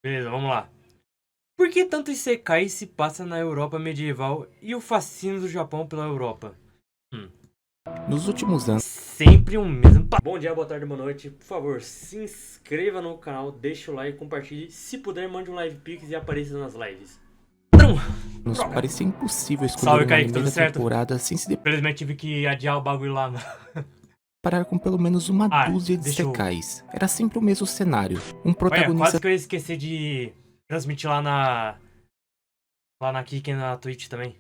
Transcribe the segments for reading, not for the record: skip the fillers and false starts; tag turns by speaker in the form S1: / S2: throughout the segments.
S1: Beleza, vamos lá. Por que tanto Isekai se passa na Europa medieval e o fascínio do Japão pela Europa? Hum.
S2: Nos últimos anos,
S1: Sempre o mesmo. Bom dia, boa tarde, boa noite. Por favor, se inscreva no canal, deixa o like, compartilhe. Se puder, mande um live pix e apareça nas lives. Droga.
S2: parecia impossível escolher
S1: Salve,
S2: um
S1: Kaique,
S2: anime
S1: tudo
S2: da
S1: certo?
S2: temporada sem se
S1: Infelizmente tive que adiar o bagulho lá.
S2: deparar com pelo menos uma
S1: Ah,
S2: dúzia de
S1: deixa eu.
S2: sekais. Era sempre o mesmo cenário. Um
S1: Olha, quase
S2: protagonista
S1: que eu ia esquecer de transmitir lá na. Lá na Kik e na Twitch também.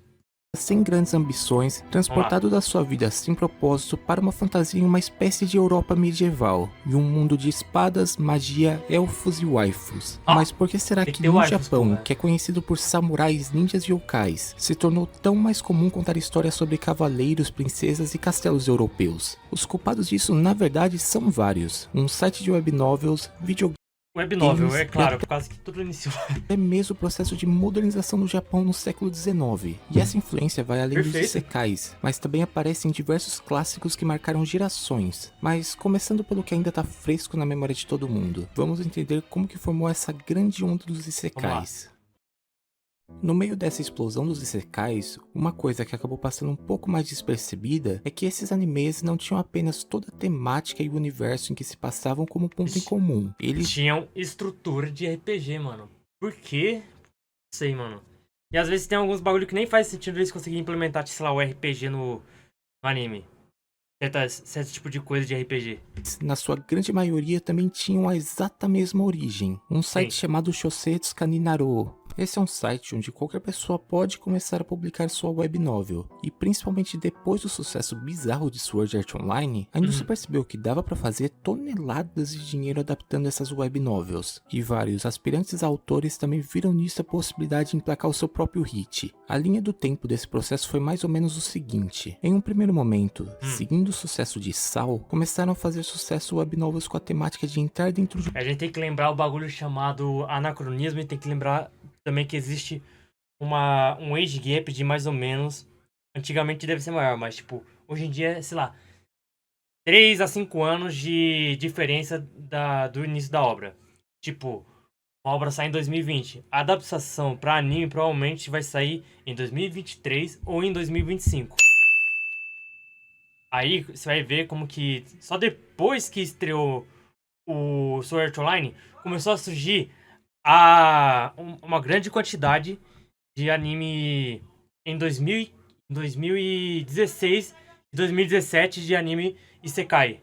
S2: sem grandes ambições,
S1: Vamos lá.
S2: transportado da sua vida sem propósito para uma fantasia em uma espécie de Europa medieval, e um mundo de espadas, magia, elfos e waifus.
S1: Ah,
S2: Mas por que será
S1: tem que
S2: que
S1: ter
S2: no
S1: waifus,
S2: Japão,
S1: porra.
S2: que é conhecido por samurais, ninjas e yokais, se tornou tão mais comum contar histórias sobre cavaleiros, princesas e castelos europeus? Os culpados disso, na verdade, são vários. Um site de web novels, videogames
S1: Web novel, é
S2: e
S1: claro, por causa que tudo iniciou.
S2: até mesmo o processo de modernização no Japão no século XIX. E essa influência vai além dos
S1: Perfeito.
S2: isekais, mas também aparece em diversos clássicos que marcaram gerações. Mas começando pelo que ainda tá fresco na memória de todo mundo, vamos entender como que formou essa grande onda dos
S1: Vamos lá.
S2: isekais. No meio dessa explosão dos isekais, uma coisa que acabou passando um pouco mais despercebida é que esses animes não tinham apenas toda a temática e o universo em que se passavam como ponto em comum. Eles
S1: Tinham estrutura de RPG, mano. Por quê? Não sei, mano. E às vezes tem alguns bagulho que nem faz sentido eles conseguirem implementar, sei lá, o RPG no anime. Certo tipo de coisa de RPG.
S2: na sua grande maioria, também tinham a exata mesma origem, um site
S1: Sim.
S2: chamado Shosetsu Kaninaro. Esse é um site onde qualquer pessoa pode começar a publicar sua web novel, e principalmente depois do sucesso bizarro de Sword Art Online, a indústria percebeu que dava para fazer toneladas de dinheiro adaptando essas web novels, e vários aspirantes a autores também viram nisso a possibilidade de emplacar o seu próprio hit. A linha do tempo desse processo foi mais ou menos o seguinte: em um primeiro momento, seguindo o sucesso de Sao, começaram a fazer sucesso web novels com a temática de entrar dentro de
S1: A gente tem que lembrar o bagulho chamado anacronismo e tem que lembrar também que existe um age gap de mais ou menos. Antigamente deve ser maior, mas tipo, hoje em dia, sei lá, 3 a 5 anos de diferença do início da obra. Tipo, a obra sai em 2020. A adaptação pra anime provavelmente vai sair em 2023 ou em 2025. Aí você vai ver como que só depois que estreou o Sword Art Online começou a surgir uma grande quantidade de anime em 2016 e 2017 de anime Isekai.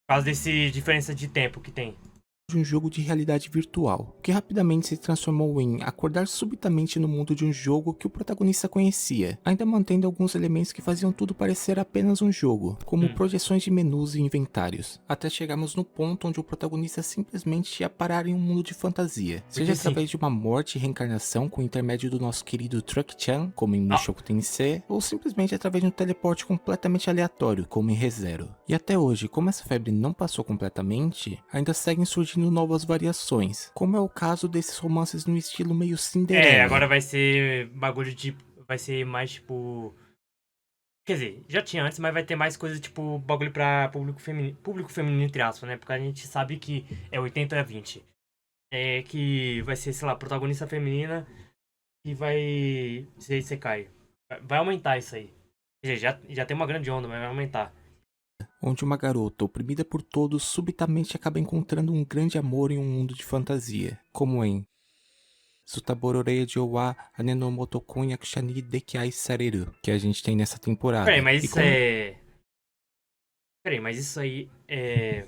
S1: Por causa desse diferença de tempo que tem.
S2: um jogo de realidade virtual, que rapidamente se transformou em acordar subitamente no mundo de um jogo que o protagonista conhecia, ainda mantendo alguns elementos que faziam tudo parecer apenas um jogo, como projeções de menus e inventários, até chegarmos no ponto onde o protagonista simplesmente ia parar em um mundo de fantasia, seja através de uma morte e reencarnação com o intermédio do nosso querido Truck-chan, como em Mushoku Tensei, ou simplesmente através de um teleporte completamente aleatório, como em ReZero. E até hoje, como essa febre não passou completamente, ainda seguem surgindo novas variações, como é o caso desses romances no estilo meio Cinderela.
S1: Agora vai ser bagulho de. Vai ser mais tipo. Quer dizer, já tinha antes, mas vai ter mais coisa tipo bagulho pra público feminino entre aspas, né? Porque a gente sabe que é 80 a 20. É que vai ser, sei lá, protagonista feminina e vai ser Isekai. Vai aumentar isso aí. Quer dizer, já tem uma grande onda, mas vai aumentar.
S2: Onde uma garota oprimida por todos subitamente acaba encontrando um grande amor em um mundo de fantasia, como em Tsutaborore Jowa Ane no Motokun Yakushani Dekiai Sareru, que a gente tem nessa
S1: Peraí,
S2: temporada.
S1: mas
S2: E
S1: isso
S2: como
S1: é. Peraí, mas isso aí é.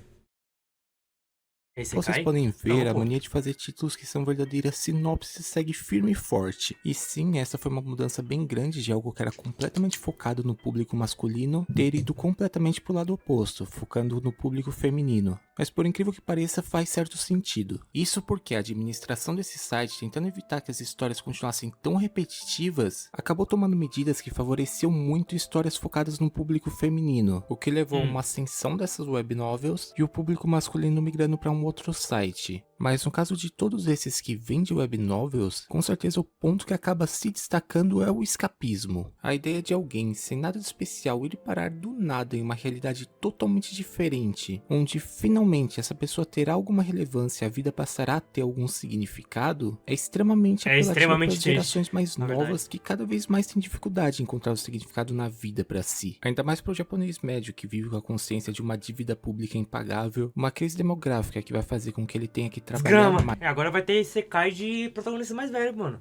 S1: É
S2: vocês
S1: Isekai?
S2: podem
S1: Não,
S2: ver, a
S1: pô.
S2: mania de fazer títulos que são verdadeiras sinopses segue firme e forte. E sim, essa foi uma mudança bem grande de algo que era completamente focado no público masculino, ter ido completamente pro lado oposto, focando no público feminino. Mas por incrível que pareça, faz certo sentido. Isso porque a administração desse site, tentando evitar que as histórias continuassem tão repetitivas, acabou tomando medidas que favoreciam muito histórias focadas no público feminino, o que levou a uma ascensão dessas web novels e o público masculino migrando para um outro site. Mas no caso de todos esses que vêm de web novels, com certeza o ponto que acaba se destacando é o escapismo. A ideia de alguém sem nada de especial ir parar do nada em uma realidade totalmente diferente, onde finalmente essa pessoa terá alguma relevância e a vida passará a ter algum significado, é extremamente
S1: É
S2: apelativo para
S1: extremamente
S2: as
S1: triste,
S2: gerações mais
S1: na verdade.
S2: novas que cada vez mais têm dificuldade em encontrar o significado na vida para si. Ainda mais para o japonês médio que vive com a consciência de uma dívida pública impagável, uma crise demográfica que vai fazer com que ele tenha que trabalhar
S1: Desgrama.
S2: mais.
S1: Agora vai ter Isekai de protagonista mais velho, mano.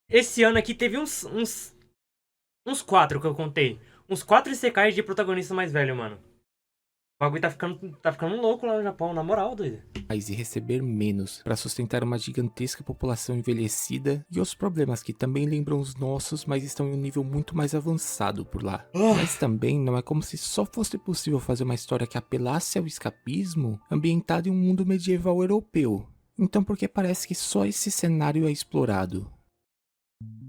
S1: Esse ano aqui teve uns 4 que eu contei. Uns 4 Isekais de protagonista mais velho, mano. O bagulho tá ficando louco lá no Japão, na moral, doido.
S2: E receber menos para sustentar uma gigantesca população envelhecida e os problemas que também lembram os nossos, mas estão em um nível muito mais avançado por lá. Mas também não é como se só fosse possível fazer uma história que apelasse ao escapismo ambientada em um mundo medieval europeu. Então por que parece que só esse cenário é explorado?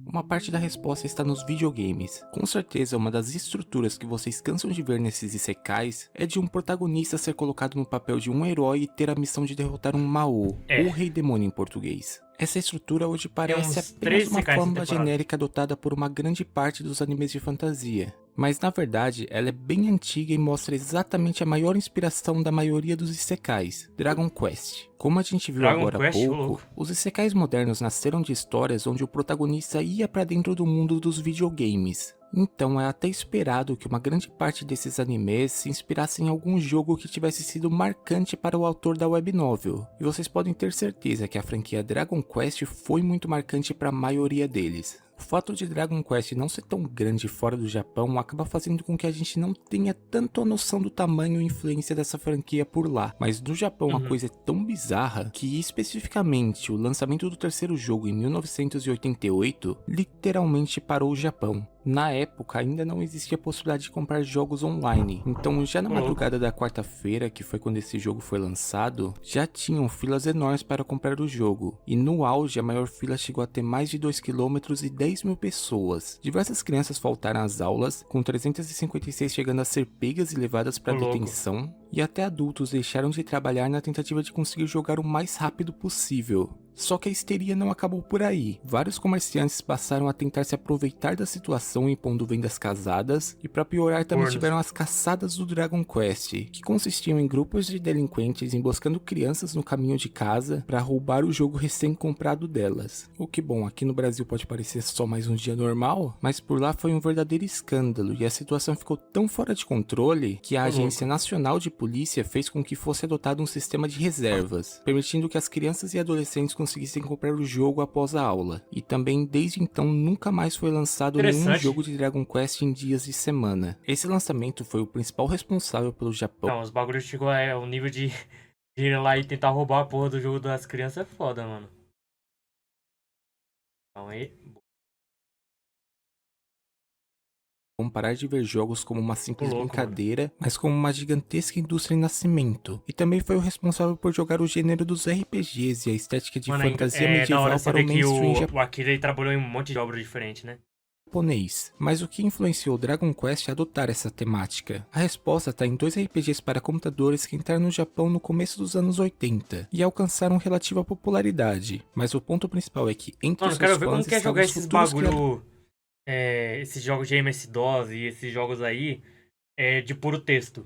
S2: Uma parte da resposta está nos videogames. Com certeza, uma das estruturas que vocês cansam de ver nesses isekais é de um protagonista ser colocado no papel de um herói e ter a missão de derrotar um Mao, ou Rei Demônio em português. Essa estrutura hoje parece
S1: uns
S2: apenas
S1: 3
S2: uma
S1: isekais essa
S2: fórmula
S1: temporada.
S2: genérica adotada por uma grande parte dos animes de fantasia. Mas na verdade, ela é bem antiga e mostra exatamente a maior inspiração da maioria dos isekais, Dragon Quest. Como a gente viu
S1: Dragon
S2: agora há
S1: Quest, ô
S2: pouco,
S1: louco.
S2: os isekais modernos nasceram de histórias onde o protagonista ia para dentro do mundo dos videogames. Então é até esperado que uma grande parte desses animes se inspirasse em algum jogo que tivesse sido marcante para o autor da web novel. E vocês podem ter certeza que a franquia Dragon Quest foi muito marcante para a maioria deles. O fato de Dragon Quest não ser tão grande fora do Japão acaba fazendo com que a gente não tenha tanto a noção do tamanho e influência dessa franquia por lá. Mas no Japão a coisa é tão bizarra que especificamente o lançamento do terceiro jogo em 1988 literalmente parou o Japão. Na época ainda não existia a possibilidade de comprar jogos online, então já na madrugada da quarta-feira, que foi quando esse jogo foi lançado, já tinham filas enormes para comprar o jogo, e no auge a maior fila chegou a ter mais de 2 km e 10 mil pessoas. Diversas crianças faltaram às aulas, com 356 chegando a ser pegas e levadas para detenção, e até adultos deixaram de trabalhar na tentativa de conseguir jogar o mais rápido possível. Só que a histeria não acabou por aí. Vários comerciantes passaram a tentar se aproveitar da situação impondo vendas casadas, e para piorar também tiveram as caçadas do Dragon Quest, que consistiam em grupos de delinquentes emboscando crianças no caminho de casa para roubar o jogo recém-comprado delas. O que, bom, aqui no Brasil pode parecer só mais um dia normal, mas por lá foi um verdadeiro escândalo e a situação ficou tão fora de controle que a Agência Nacional de Polícia fez com que fosse adotado um sistema de reservas, permitindo que as crianças e adolescentes conseguissem comprar o jogo após a aula. E também, desde então, nunca mais foi lançado nenhum jogo de Dragon Quest em dias de semana. Esse lançamento foi o principal responsável pelo Japão.
S1: Não, os bagulhos chegou o nível de ir lá e tentar roubar a porra do jogo das crianças é foda, mano. Calma aí.
S2: Parar de ver jogos como uma simples brincadeira,
S1: mano,
S2: mas como uma gigantesca indústria em nascimento. E também foi o responsável por jogar o gênero dos RPGs e a estética de fantasia medieval para o mainstream
S1: japonês. O Akira trabalhou em um monte de obra diferente, né?
S2: Japonês. Mas o que influenciou Dragon Quest a adotar essa temática? A resposta está em 2 RPGs para computadores que entraram no Japão no começo dos anos 80 e alcançaram relativa popularidade. Mas o ponto principal é que entre os seus fãs
S1: quer jogar esses bagulho,
S2: criadores...
S1: esses jogos de MS-DOS e esses jogos aí de puro texto.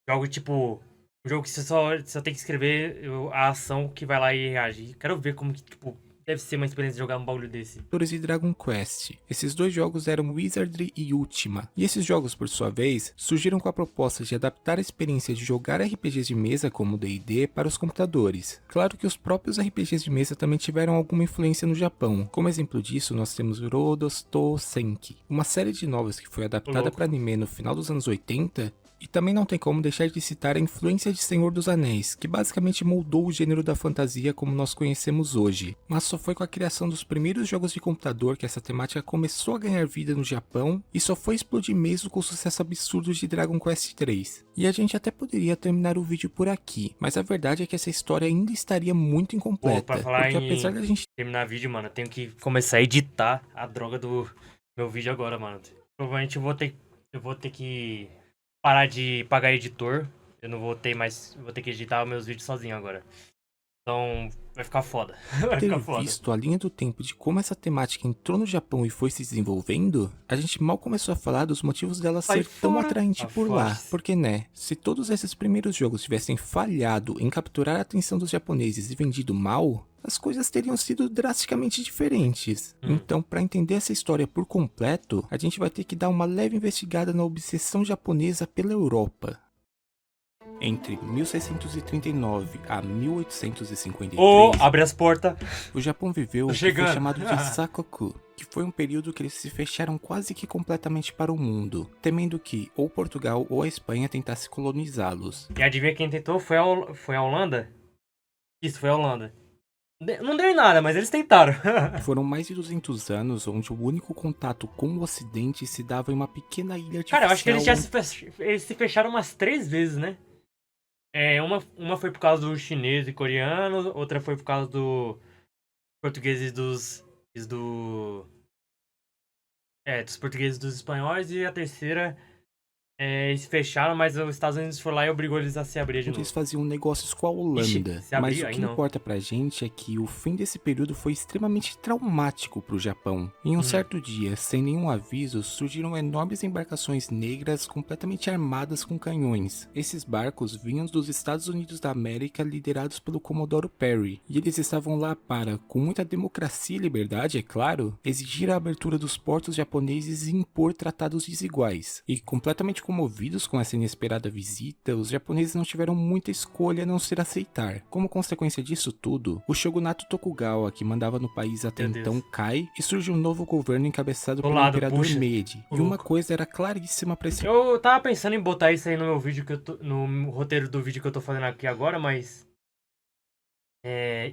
S1: Jogo tipo, um jogo que você só tem que escrever a ação que vai lá e reage. Quero ver como que, tipo, deve ser uma experiência jogar um bagulho desse.
S2: E Dragon Quest. Esses dois jogos eram Wizardry e Ultima. E esses jogos, por sua vez, surgiram com a proposta de adaptar a experiência de jogar RPGs de mesa como D&D para os computadores. Claro que os próprios RPGs de mesa também tiveram alguma influência no Japão. Como exemplo disso, nós temos Rodos to Senki, uma série de novelas que foi adaptada para anime no final dos anos 80. E também não tem como deixar de citar a influência de Senhor dos Anéis, que basicamente moldou o gênero da fantasia como nós conhecemos hoje. Mas só foi com a criação dos primeiros jogos de computador que essa temática começou a ganhar vida no Japão, e só foi explodir mesmo com o sucesso absurdo de Dragon Quest 3. E a gente até poderia terminar o vídeo por aqui, mas a verdade é que essa história ainda estaria muito incompleta, porque apesar da gente
S1: terminar vídeo, mano, eu tenho que começar a editar a droga do meu vídeo agora, mano. Provavelmente eu vou ter que parar de pagar editor. Eu não vou ter mais. Vou ter que editar meus vídeos sozinho agora. Então, vai ficar foda. Vai
S2: Ter
S1: ficar foda.
S2: visto a linha do tempo de como essa temática entrou no Japão e foi se desenvolvendo, a gente mal começou a falar dos motivos dela
S1: Sai
S2: ser tão
S1: fora.
S2: atraente por lá.
S1: Afaste-se.
S2: Porque né, se todos esses primeiros jogos tivessem falhado em capturar a atenção dos japoneses e vendido mal, as coisas teriam sido drasticamente diferentes. Então, para entender essa história por completo, a gente vai ter que dar uma leve investigada na obsessão japonesa pela Europa. Entre 1639 a 1853,
S1: Ô, abre as portas.
S2: o Japão viveu
S1: Tô
S2: o que foi
S1: chegando.
S2: chamado de Sakoku, que foi um período que eles se fecharam quase que completamente para o mundo, temendo que ou Portugal ou a Espanha tentasse colonizá-los.
S1: E adivinha quem tentou? Foi a Holanda? Isso, foi a Holanda. Não deu em nada, mas eles tentaram.
S2: Foram mais de 200 anos onde o único contato com o Ocidente se dava em uma pequena ilha artificial.
S1: Cara, eu acho que eles se fecharam umas 3 vezes, né? Uma foi por causa dos chineses e coreanos, outra foi por causa dos portugueses dos portugueses e dos espanhóis, e a terceira, eles fecharam, mas os Estados Unidos foram lá e obrigou eles a se abrir de
S2: onde eles
S1: novo.
S2: faziam negócios com a Holanda.
S1: Ixi, se abrir,
S2: Mas o
S1: aí
S2: que
S1: não.
S2: importa pra gente é que o fim desse período foi extremamente traumático pro Japão. Em um certo dia, sem nenhum aviso, surgiram enormes embarcações negras completamente armadas com canhões. Esses barcos vinham dos Estados Unidos da América, liderados pelo Comodoro Perry, e eles estavam lá para, com muita democracia e liberdade, é claro, exigir a abertura dos portos japoneses e impor tratados desiguais. E completamente comovidos com essa inesperada visita, os japoneses não tiveram muita escolha a não ser aceitar. Como consequência disso tudo, o shogunato Tokugawa, que mandava no país até então, cai e surge um novo governo encabeçado pelo imperador Meiji. E uma coisa era claríssima para esse...
S1: Eu tava pensando em botar isso aí no meu vídeo no roteiro do vídeo que eu tô fazendo aqui agora, mas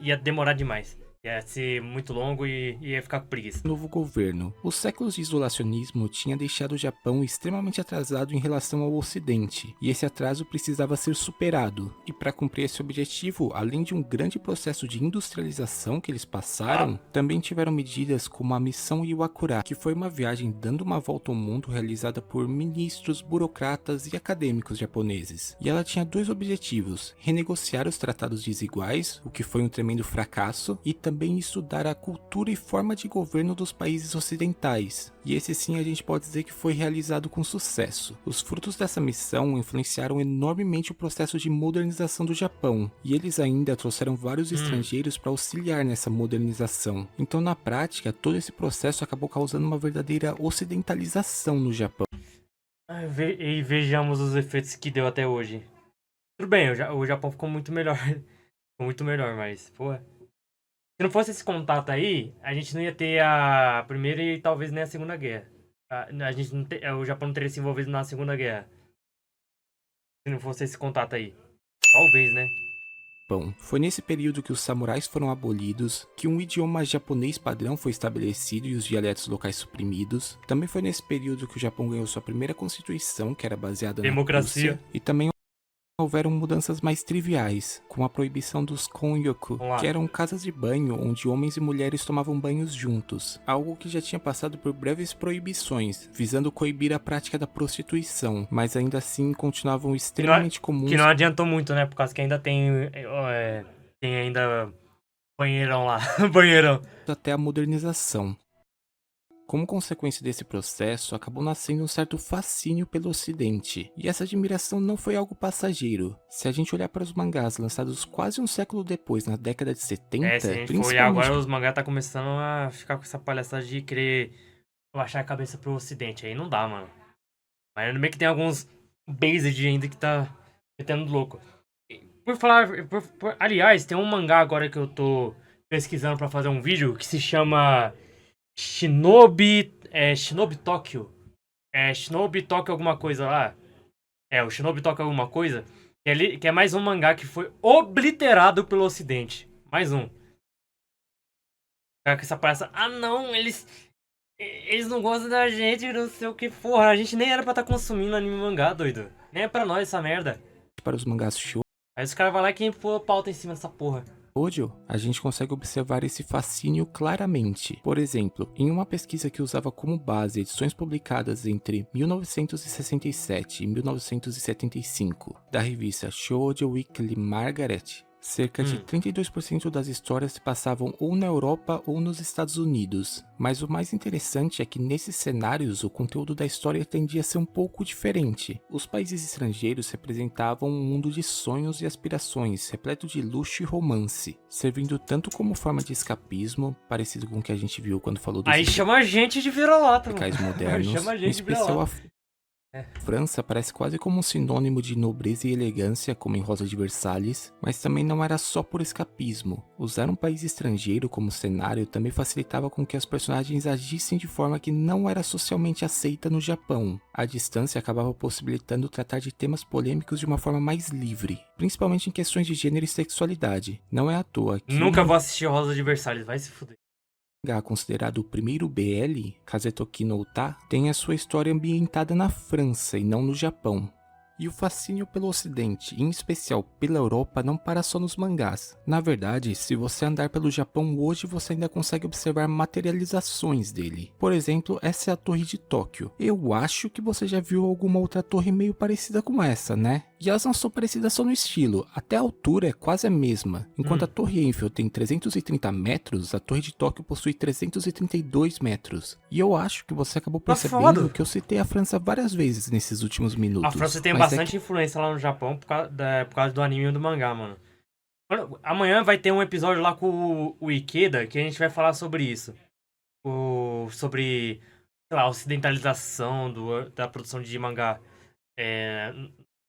S1: ia demorar demais. Ia ser muito longo e ia ficar com preguiça.
S2: Novo governo. Os séculos de isolacionismo tinha deixado o Japão extremamente atrasado em relação ao Ocidente, e esse atraso precisava ser superado. E para cumprir esse objetivo, além de um grande processo de industrialização que eles passaram, também tiveram medidas como a Missão Iwakura, que foi uma viagem dando uma volta ao mundo realizada por ministros, burocratas e acadêmicos japoneses. E ela tinha dois objetivos: renegociar os tratados desiguais, o que foi um tremendo fracasso, e também estudar a cultura e forma de governo dos países ocidentais. E esse sim a gente pode dizer que foi realizado com sucesso. Os frutos dessa missão influenciaram enormemente o processo de modernização do Japão, e eles ainda trouxeram vários estrangeiros para auxiliar nessa modernização. Então na prática, todo esse processo acabou causando uma verdadeira ocidentalização no Japão.
S1: E vejamos os efeitos que deu até hoje. Tudo bem, o Japão ficou muito melhor. Ficou muito melhor, mas, pô... Se não fosse esse contato aí, a gente não ia ter a Primeira e talvez nem a Segunda Guerra. O Japão não teria se envolvido na Segunda Guerra. Se não fosse esse contato aí. Talvez, né?
S2: Bom, foi nesse período que os samurais foram abolidos, que um idioma japonês padrão foi estabelecido e os dialetos locais suprimidos. Também foi nesse período que o Japão ganhou sua primeira constituição, que era baseada na
S1: Democracia.
S2: Rússia, e também houveram mudanças mais triviais, como a proibição dos konyoku, que eram casas de banho onde homens e mulheres tomavam banhos juntos, algo que já tinha passado por breves proibições, visando coibir a prática da prostituição, mas ainda assim continuavam extremamente comuns.
S1: Que não adiantou muito, né? Por causa que ainda tem ainda banheirão lá, banheirão.
S2: Até a modernização. Como consequência desse processo, acabou nascendo um certo fascínio pelo Ocidente, e essa admiração não foi algo passageiro. Se a gente olhar para os mangás lançados quase um século depois, na década de 70,
S1: Se a gente for
S2: principalmente...
S1: olhar agora, os mangás tá começando a ficar com essa palhaçada de querer baixar a cabeça pro Ocidente. Aí não dá, mano. Mas ainda bem que tem alguns based ainda que tá metendo louco. Por falar... aliás, tem um mangá agora que eu tô pesquisando pra fazer um vídeo que se chama... Shinobi Tokyo. Shinobi Tokyo alguma coisa lá. O Shinobi Tokyo alguma coisa. Que é mais um mangá que foi obliterado pelo Ocidente. Mais um. Cara, com essa palhaça. Ah não, eles não gostam da gente, não sei o que. Porra, a gente nem era pra estar consumindo anime e mangá, doido. Nem é pra nós essa merda.
S2: Para os mangás shoujo,
S1: Aí os caras vão lá e quem pôr pauta em cima dessa porra.
S2: a gente consegue observar esse fascínio claramente. Por exemplo, em uma pesquisa que usava como base edições publicadas entre 1967 e 1975 da revista Shoujo Weekly Margaret, Cerca de 32% das histórias se passavam ou na Europa ou nos Estados Unidos, mas o mais interessante é que nesses cenários o conteúdo da história tendia a ser um pouco diferente. Os países estrangeiros representavam um mundo de sonhos e aspirações, repleto de luxo e romance, servindo tanto como forma de escapismo, parecido com o que a gente viu quando falou dos
S1: Aí chama a gente de vira-lata, mano.
S2: musicais modernos,
S1: Chama a
S2: em
S1: gente de
S2: especial
S1: vira-lata.
S2: a França parece quase como um sinônimo de nobreza e elegância, como em Rosa de Versalhes, mas também não era só por escapismo. Usar um país estrangeiro como cenário também facilitava com que as personagens agissem de forma que não era socialmente aceita no Japão. A distância acabava possibilitando tratar de temas polêmicos de uma forma mais livre, principalmente em questões de gênero e sexualidade. Não é à toa que
S1: Nunca vou assistir Rosa de Versalhes, vai se fuder.
S2: mangá considerado o primeiro BL, Kazetoki no Uta, tem a sua história ambientada na França e não no Japão. E o fascínio pelo Ocidente, em especial pela Europa, não para só nos mangás. Na verdade, se você andar pelo Japão hoje, você ainda consegue observar materializações dele. Por exemplo, essa é a Torre de Tóquio. Eu acho que você já viu alguma outra torre meio parecida com essa, né? E elas não são parecidas só no estilo, até a altura é quase a mesma. Enquanto a Torre Eiffel tem 330 metros, a Torre de Tóquio possui 332 metros. E eu acho que você acabou percebendo que eu citei a França várias vezes nesses últimos minutos.
S1: A França tem
S2: Mas
S1: bastante influência lá no Japão por causa do anime e do mangá, mano. Amanhã vai ter um episódio lá com o Ikeda que a gente vai falar sobre isso. Sobre, sei lá, a ocidentalização da produção de mangá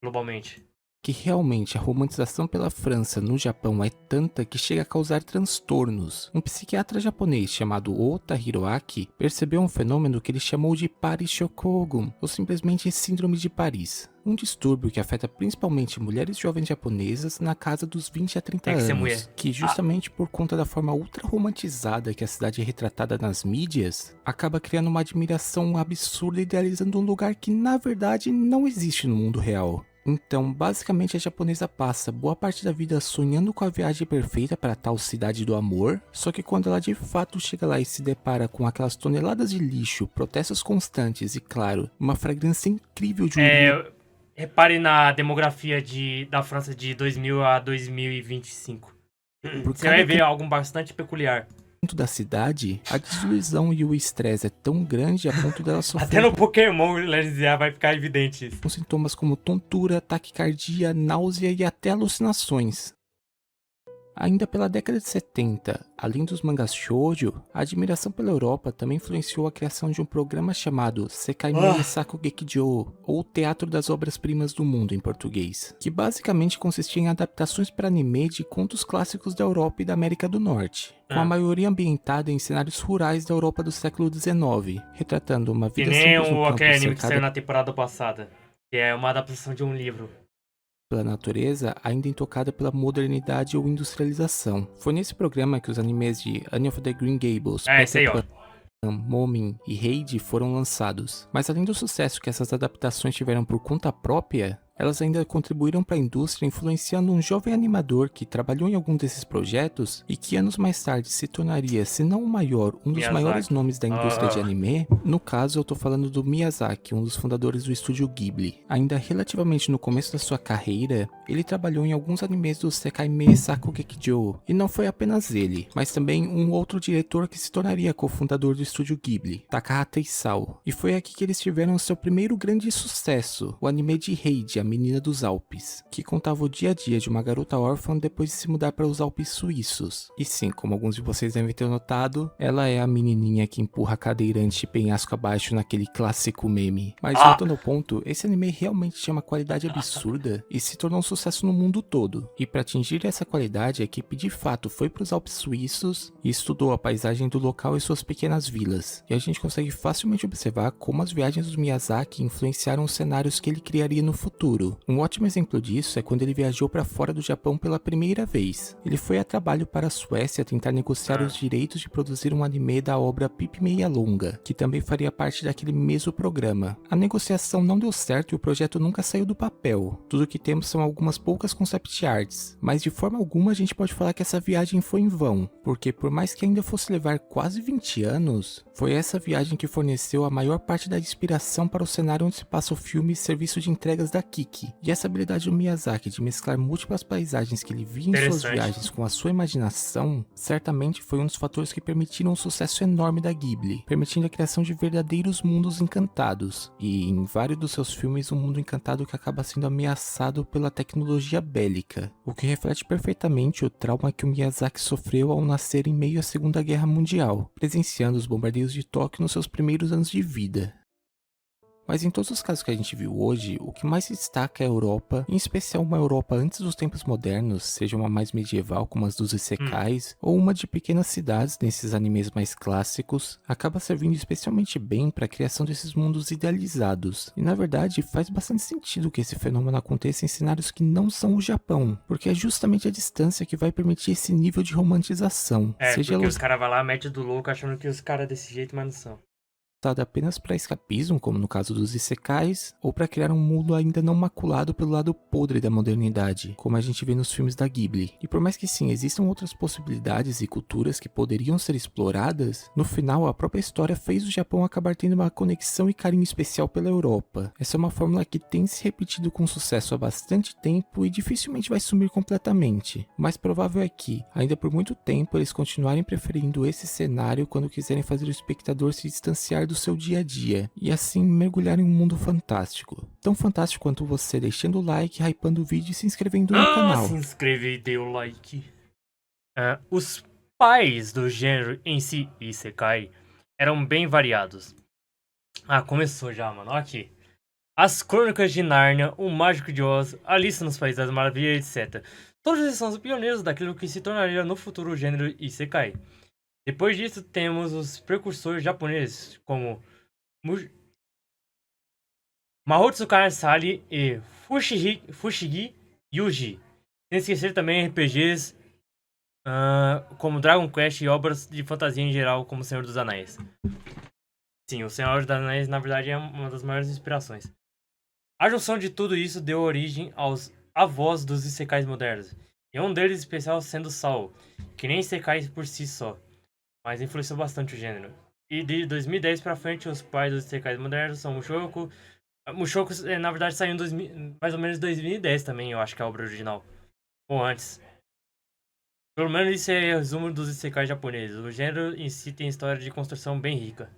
S1: globalmente.
S2: Que realmente a romantização pela França no Japão é tanta que chega a causar transtornos. Um psiquiatra japonês chamado Ota Hiroaki percebeu um fenômeno que ele chamou de Paris Shokogun, ou simplesmente Síndrome de Paris. Um distúrbio que afeta principalmente mulheres jovens japonesas na casa dos 20 a 30 anos, que justamente por conta da forma ultra romantizada que a cidade é retratada nas mídias, acaba criando uma admiração absurda idealizando um lugar que na verdade não existe no mundo real. Então, basicamente a japonesa passa boa parte da vida sonhando com a viagem perfeita para tal cidade do amor, só que quando ela de fato chega lá e se depara com aquelas toneladas de lixo, protestos constantes e, claro, uma fragrância incrível de urina.
S1: Repare na demografia da França de 2000 a 2025. Você vai ver algo bastante peculiar.
S2: Da cidade, a desilusão e o estresse é tão grande a ponto dela sofrer.
S1: Até no Pokémon Legends vai ficar evidente isso.
S2: Com sintomas como tontura, taquicardia, náusea e até alucinações. Ainda pela década de 70, além dos mangás shoujo, a admiração pela Europa também influenciou a criação de um programa chamado Sekai Meisaku Gekijou, ou Teatro das Obras-Primas do Mundo em português, que basicamente consistia em adaptações para anime de contos clássicos da Europa e da América do Norte, com a maioria ambientada em cenários rurais da Europa do século XIX, retratando uma vida simples no campo
S1: aquele anime que
S2: cercada
S1: saiu na temporada passada, que é uma adaptação de um livro.
S2: Pela natureza, ainda intocada pela modernidade ou industrialização. Foi nesse programa que os animes de Anne of the Green Gables, Peter Pan, Moomin e Heidi foram lançados. Mas além do sucesso que essas adaptações tiveram por conta própria, elas ainda contribuíram para a indústria influenciando um jovem animador que trabalhou em algum desses projetos e que anos mais tarde se tornaria, se não o maior, um dos maiores nomes da indústria de anime. No caso, eu tô falando do Miyazaki, um dos fundadores do estúdio Ghibli. Ainda relativamente no começo da sua carreira, ele trabalhou em alguns animes do Sekai Meisaku Gekijou, e não foi apenas ele, mas também um outro diretor que se tornaria cofundador do estúdio Ghibli, Takahata Isao. E foi aqui que eles tiveram seu primeiro grande sucesso, o anime de Heidi, a Menina dos Alpes, que contava o dia a dia de uma garota órfã depois de se mudar para os Alpes suíços. E sim, como alguns de vocês devem ter notado, ela é a menininha que empurra a cadeirante penhasco abaixo naquele clássico meme. Mas voltando ao ponto, esse anime realmente tinha uma qualidade absurda e se tornou um sucesso no mundo todo. E para atingir essa qualidade, a equipe de fato foi para os Alpes suíços e estudou a paisagem do local e suas pequenas vilas. E a gente consegue facilmente observar como as viagens do Miyazaki influenciaram os cenários que ele criaria no futuro. Um ótimo exemplo disso é quando ele viajou para fora do Japão pela primeira vez. Ele foi a trabalho para a Suécia tentar negociar os direitos de produzir um anime da obra Pip Meia Longa, que também faria parte daquele mesmo programa. A negociação não deu certo e o projeto nunca saiu do papel. Tudo que temos são algumas poucas concept arts, mas de forma alguma a gente pode falar que essa viagem foi em vão, porque por mais que ainda fosse levar quase 20 anos, foi essa viagem que forneceu a maior parte da inspiração para o cenário onde se passa o filme e serviço de entregas da Kiko. remake. E essa habilidade do Miyazaki de mesclar múltiplas paisagens que ele via em suas
S1: Interessante.
S2: viagens com a sua imaginação, certamente foi um dos fatores que permitiram um sucesso enorme da Ghibli, permitindo a criação de verdadeiros mundos encantados. E em vários dos seus filmes, um mundo encantado que acaba sendo ameaçado pela tecnologia bélica, o que reflete perfeitamente o trauma que o Miyazaki sofreu ao nascer em meio à Segunda Guerra Mundial, presenciando os bombardeios de Tóquio nos seus primeiros anos de vida. Mas em todos os casos que a gente viu hoje, o que mais se destaca é a Europa, em especial uma Europa antes dos tempos modernos, seja uma mais medieval como as dos isekais, ou uma de pequenas cidades nesses animes mais clássicos, acaba servindo especialmente bem para a criação desses mundos idealizados. E na verdade faz bastante sentido que esse fenômeno aconteça em cenários que não são o Japão, porque é justamente a distância que vai permitir esse nível de romantização, seja
S1: Porque
S2: ela
S1: os caras vão lá, mete do louco achando que os caras desse jeito, mas não são.
S2: usada apenas para escapismo, como no caso dos isekais, ou para criar um mundo ainda não maculado pelo lado podre da modernidade, como a gente vê nos filmes da Ghibli. E por mais que sim, existam outras possibilidades e culturas que poderiam ser exploradas, no final a própria história fez o Japão acabar tendo uma conexão e carinho especial pela Europa. Essa é uma fórmula que tem se repetido com sucesso há bastante tempo e dificilmente vai sumir completamente. O mais provável é que, ainda por muito tempo, eles continuarem preferindo esse cenário quando quiserem fazer o espectador se distanciar do seu dia a dia, e assim mergulhar em um mundo fantástico. Tão fantástico quanto você deixando o like, hypando o vídeo e se inscrevendo no canal.
S1: Se inscreve e dê o like. Os pais do gênero em si, Isekai, eram bem variados. Começou já, mano. Ó aqui. As Crônicas de Nárnia, O Mágico de Oz, Alice nos Países das Maravilhas, etc. Todos eles são os pioneiros daquilo que se tornaria no futuro o gênero Isekai. Depois disso, temos os precursores japoneses, como Mahotsukai Sari e Fushigi Yuji. Sem esquecer também RPGs como Dragon Quest e obras de fantasia em geral, como Senhor dos Anéis. Sim, o Senhor dos Anéis, na verdade, é uma das maiores inspirações. A junção de tudo isso deu origem aos avós dos isekais modernos, e um deles especial sendo Saul, que nem isekais por si só, mas influenciou bastante o gênero. E de 2010 pra frente, os pais dos isekais modernos são Mushoku. Mushoku, na verdade, saiu em mais ou menos 2010 também, eu acho que é a obra original. Ou antes. Pelo menos isso é o resumo dos isekais japoneses. O gênero em si tem história de construção bem rica.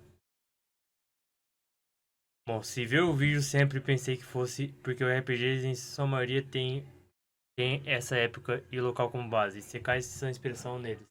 S1: Bom, se ver o vídeo sempre pensei que fosse porque o RPGs em sua maioria tem essa época e local como base. Isekais são inspiração neles.